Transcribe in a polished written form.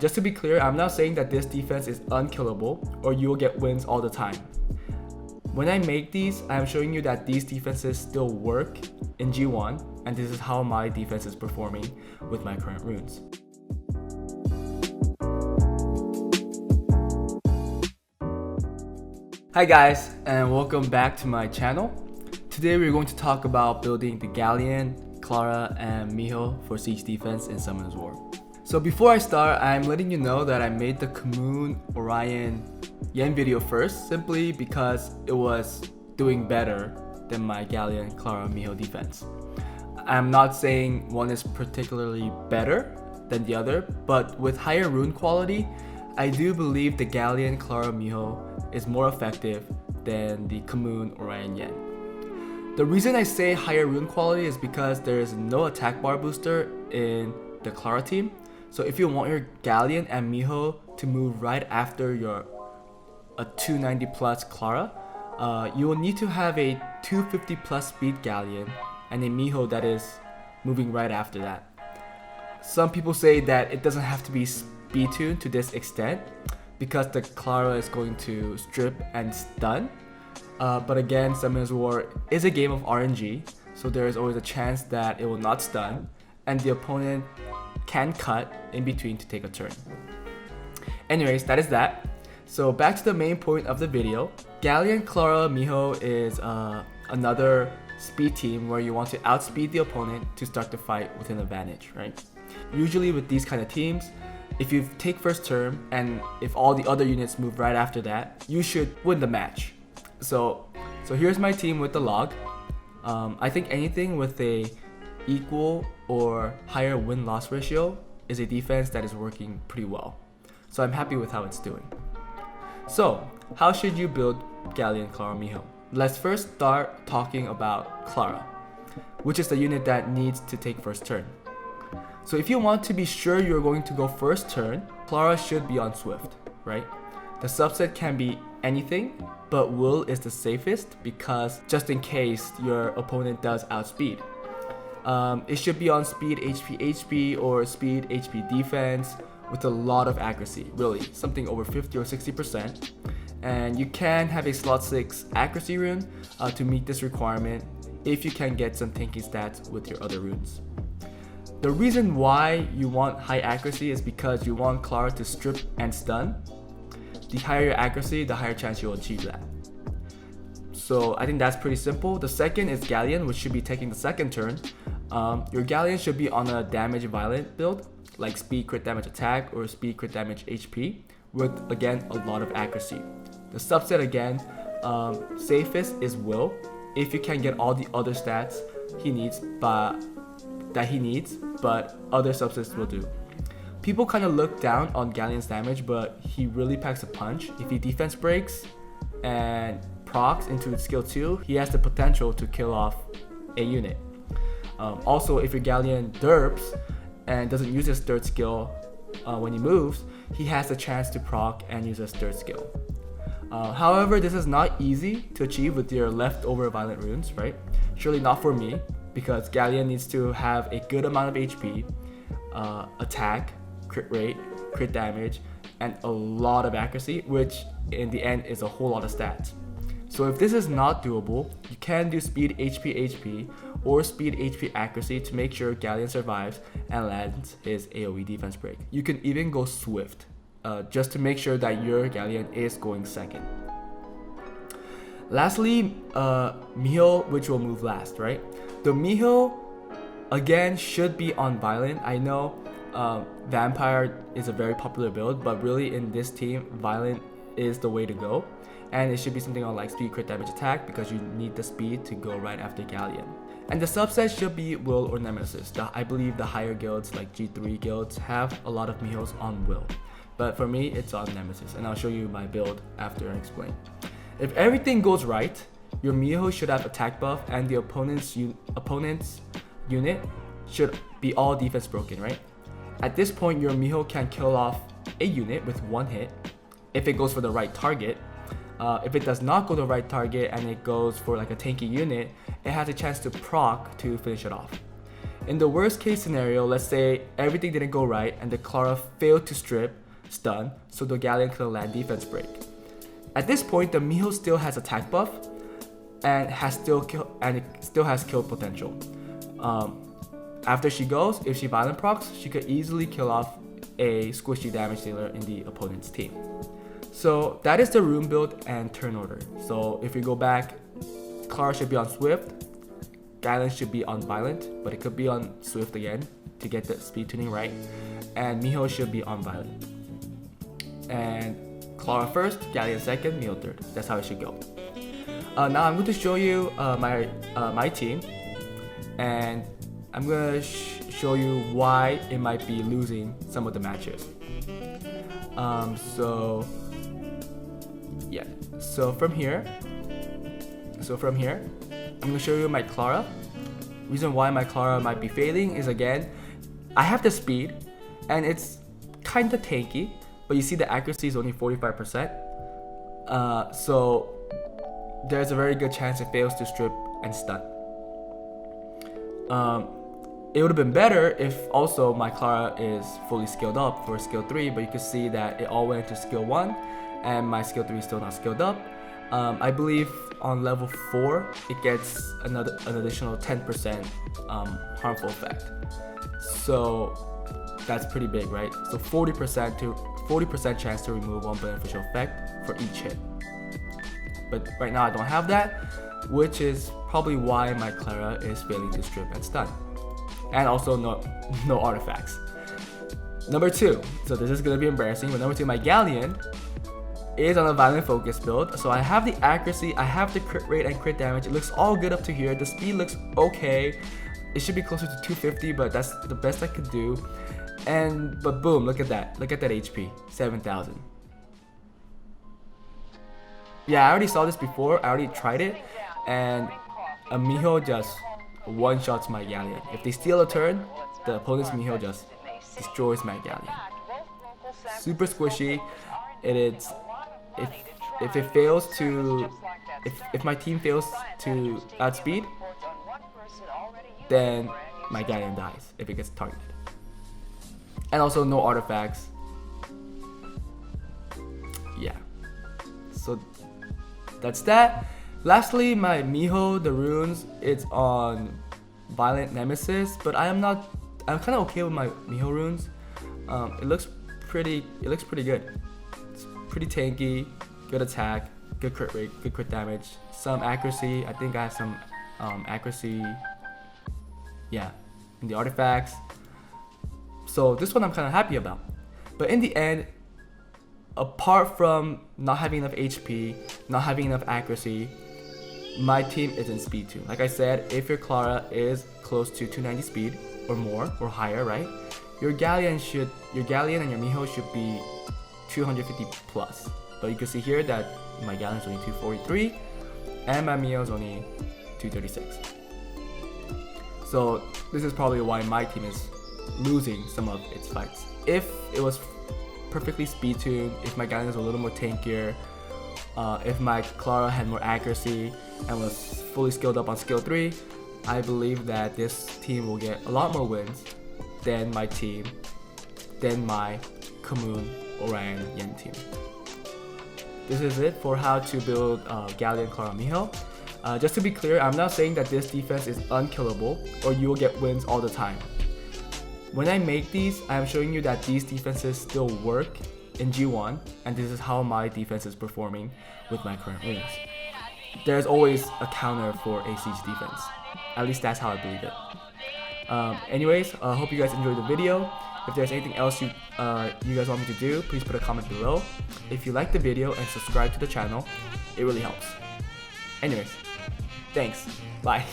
Just to be clear, I'm not saying that this defense is unkillable or you will get wins all the time. When I make these, I'm showing you that these defenses still work in G1, and this is how my defense is performing with my current runes. Hi guys, and welcome back to my channel. Today we're going to talk about building the Galleon, Clara, and Miho for siege defense in Summoner's War. So before I start, I'm letting you know that I made the Khmun, Orion, Yen video first, simply because it was doing better than my Galleon, Clara, Miho defense. I'm not saying one is particularly better than the other, but with higher rune quality, I do believe the Galleon, Clara, Miho is more effective than the Khmun, Orion, Yen. The reason I say higher rune quality is because there is no attack bar booster in the Clara team. So if you want your Galleon and Miho to move right after your 290 plus Clara, you will need to have a 250 plus speed Galleon and a Miho that is moving right after that. Some people say that it doesn't have to be speed tuned to this extent because the Clara is going to strip and stun. But again, Summoner's War is a game of RNG, so there is always a chance that it will not stun and the opponent can cut in between to take a turn. Anyways, that is that. So back to the main point of the video. Galleon, Clara, Miho is another speed team where you want to outspeed the opponent to start the fight with an advantage, right? Usually with these kind of teams, if you take first turn and if all the other units move right after that, you should win the match. So here's my team with the log. I think anything with a equal or higher win-loss ratio is a defense that is working pretty well. So I'm happy with how it's doing. So how should you build Galleon, Clara, Miho? Let's first start talking about Clara, which is the unit that needs to take first turn. So if you want to be sure you're going to go first turn, Clara should be on Swift, right? The subset can be anything, but Will is the safest because just in case your opponent does outspeed. It should be on speed HP or speed HP defense with a lot of accuracy, really, something over 50 or 60%. And you can have a slot 6 accuracy rune to meet this requirement if you can get some tanky stats with your other runes. The reason why you want high accuracy is because you want Clara to strip and stun. The higher your accuracy, the higher chance you'll achieve that. So I think that's pretty simple. The second is Galleon, which should be taking the second turn. Your Galleon should be on a damage violent build, like speed crit damage attack or speed crit damage HP, with again a lot of accuracy. The subset again, safest is Will, if you can get all the other stats he needs, but other subsets will do. People kind of look down on Galleon's damage, but he really packs a punch. If he defense breaks and procs into skill 2, he has the potential to kill off a unit. Also, if your Galleon derps and doesn't use his third skill when he moves, he has the chance to proc and use his third skill. However, this is not easy to achieve with your leftover violent runes, right? Surely not for me, because Galleon needs to have a good amount of HP, attack, crit rate, crit damage, and a lot of accuracy, which in the end is a whole lot of stats. So if this is not doable, you can do speed HP or speed HP accuracy to make sure Galleon survives and lands his AoE defense break. You can even go Swift, just to make sure that your Galleon is going second. Lastly, Miho, which will move last, right? The Miho, again, should be on Violent. I know Vampire is a very popular build, but really in this team, Violent is the way to go. And it should be something on like speed crit damage attack because you need the speed to go right after Galleon. And the subset should be Will or Nemesis. I believe the higher guilds like G3 guilds have a lot of Mihos on Will. But for me, it's on Nemesis, and I'll show you my build after I explain. If everything goes right, your Miho should have attack buff and the opponent's unit should be all defense broken, right? At this point, your Miho can kill off a unit with one hit if it goes for the right target. If it does not go to the right target and it goes for like a tanky unit, it has a chance to proc to finish it off. In the worst case scenario, let's say everything didn't go right and the Clara failed to strip, stun, so the Galleon could land defense break. At this point, the Miho still has attack buff and it still has kill potential. After she goes, if she violent procs, she could easily kill off a squishy damage dealer in the opponent's team. So that is the rune build and turn order. So if we go back, Clara should be on Swift, Galleon should be on Violent, but it could be on Swift again to get the speed tuning right, and Miho should be on Violent. And Clara first, Galleon second, Miho third. That's how it should go. Now I'm going to show you my team, and I'm going to show you why it might be losing some of the matches. So from here, I'm going to show you my Clara. Reason why my Clara might be failing is, again, I have the speed and it's kind of tanky, but you see the accuracy is only 45%. So there's a very good chance it fails to strip and stun. It would have been better if also my Clara is fully skilled up for skill 3, but you can see that it all went to skill 1 and my skill 3 is still not skilled up. I believe on level 4 it gets an additional 10% harmful effect. So that's pretty big, right? So 40% chance to remove one beneficial effect for each hit. But right now I don't have that, which is probably why my Clara is failing to strip and stun. And also no artifacts. Number 2, so this is gonna be embarrassing, but number 2, my Galleon is on a violent focus build. So I have the accuracy, I have the crit rate and crit damage. It looks all good up to here. The speed looks okay. It should be closer to 250, but that's the best I could do. But boom, look at that. Look at that HP, 7,000. Yeah, I already saw this before. I already tried it, and a Miho just one-shots my Galleon. If they steal a turn, the opponent's Miho just destroys my Galleon. Super squishy. It is. If it fails to, if my team fails to outspeed, then my Galleon dies if it gets targeted. And also no artifacts. Yeah. So that's that. Lastly, my Miho, the runes, it's on Violent Nemesis, but I'm kind of okay with my Miho runes. It looks pretty good. It's pretty tanky, good attack, good crit rate, good crit damage, some accuracy. I think I have some accuracy, yeah, in the artifacts. So this one I'm kind of happy about. But in the end, apart from not having enough HP, not having enough accuracy, my team is in speed 2. Like I said, if your Clara is close to 290 speed or more or higher, right? Your Galleon and your Miho should be 250 plus. But you can see here that my Galleon is only 243 and my Miho is only 236. So this is probably why my team is losing some of its fights. If it was perfectly speed tuned, if my Galleon was a little more tankier, if my Clara had more accuracy and was fully skilled up on skill 3, I believe that this team will get a lot more wins than my team, than my Khmun, Orion, Yen team. This is it for how to build Galleon, Clara, Miho. Just to be clear, I'm not saying that this defense is unkillable or you will get wins all the time. When I make these, I'm showing you that these defenses still work in G1, and this is how my defense is performing with my current wins. There's always a counter for a siege defense. At least that's how I believe it. Anyways, I hope you guys enjoyed the video. If there's anything else you guys want me to do, please put a comment below. If you like the video and subscribe to the channel, it really helps. Anyways, thanks. Bye.